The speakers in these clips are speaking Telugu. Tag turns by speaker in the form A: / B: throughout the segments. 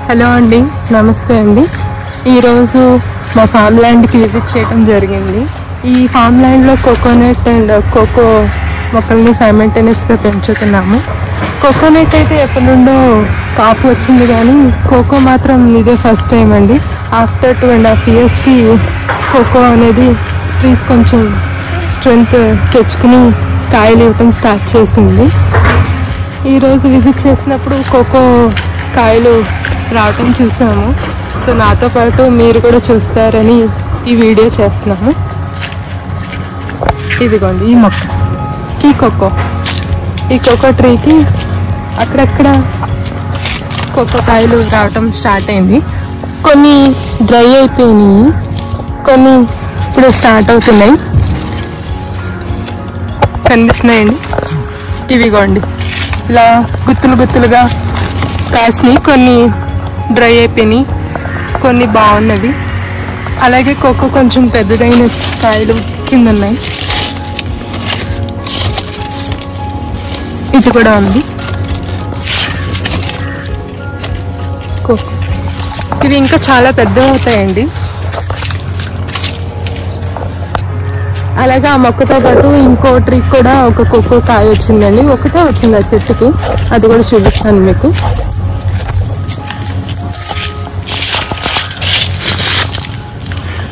A: హలో అండి, నమస్తే అండి. ఈరోజు మా ఫామ్ ల్యాండ్కి విజిట్ చేయడం జరిగింది. ఈ ఫామ్ ల్యాండ్లో కోకోనట్ అండ్ కోకో మొక్కల్ని సైమల్టేనియస్గా పెంచుతున్నాము. కోకోనట్ అయితే ఎప్పటి నుండో కాపు వచ్చింది, కానీ కోకో మాత్రం ఇదే ఫస్ట్ టైం అండి. ఆఫ్టర్ 2.5 yearsకి కోకో అనేది ట్రీస్ కొంచెం స్ట్రెంగ్త్ తెచ్చుకుని కాయలు ఇవ్వటం స్టార్ట్ చేసింది. ఈరోజు విజిట్ చేసినప్పుడు కోకో కాయలు రావటం చూసాము. సో నాతో పాటు మీరు కూడా చూస్తారని ఈ వీడియో చేస్తున్నాము. ఇదిగోండి ఈ మొక్క, ఈ కోకో ట్రీకి అక్కడక్కడ కోకో కాయలు రావటం స్టార్ట్ అయింది. కొన్ని డ్రై అయిపోయినాయి, కొన్ని ఇప్పుడు స్టార్ట్ అవుతున్నాయి. కనిపిస్తున్నాయండి, ఇవిగోండి ఇలా గుత్తులుగా కాసినాయి. కొన్ని డ్రై అయిపోయినాయి, కొన్ని బాగున్నవి. అలాగే కోకో కొంచెం పెద్దదైన కాయలు కింద ఉన్నాయి. ఇది కూడా ఉంది కోకో. ఇవి ఇంకా చాలా పెద్దవి అవుతాయండి. అలాగే ఆ మొక్కతో పాటు ఇంకో ట్రీ కూడా ఒక కోకో కాయ వచ్చిందండి. ఒకటే వచ్చింది ఆ చెట్టుకి, అది కూడా చూపిస్తాను మీకు.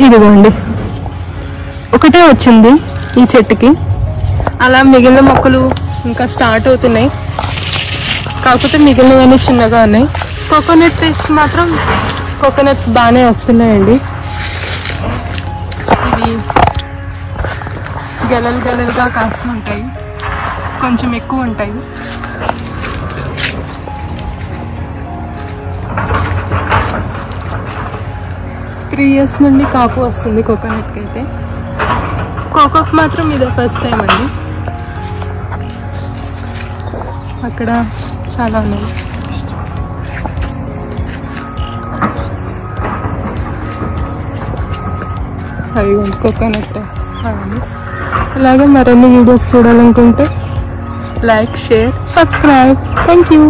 A: ఇదిగోండి ఒకటే వచ్చింది ఈ చెట్టుకి. అలా మిగిలిన మొక్కలు ఇంకా స్టార్ట్ అవుతున్నాయి, కాకపోతే మిగిలినవన్నీ చిన్నగా ఉన్నాయి. కోకోనట్ ట్రీస్ మాత్రం కోకోనట్స్ బాగానే వస్తున్నాయండి. ఇవి గెలలుగా కాస్తూ ఉంటాయి, కొంచెం ఎక్కువ ఉంటాయి. త్రీ ఇయర్స్ నుండి కాపు వస్తుంది కోకోనట్కి అయితే. కోకోకి మాత్రం ఇదే ఫస్ట్ టైం అండి. అక్కడ చాలా ఉన్నాయి. అవి కోకోనట్. అలాగే మరిన్ని వీడియోస్ చూడాలనుకుంటే like, share, subscribe. Thank you.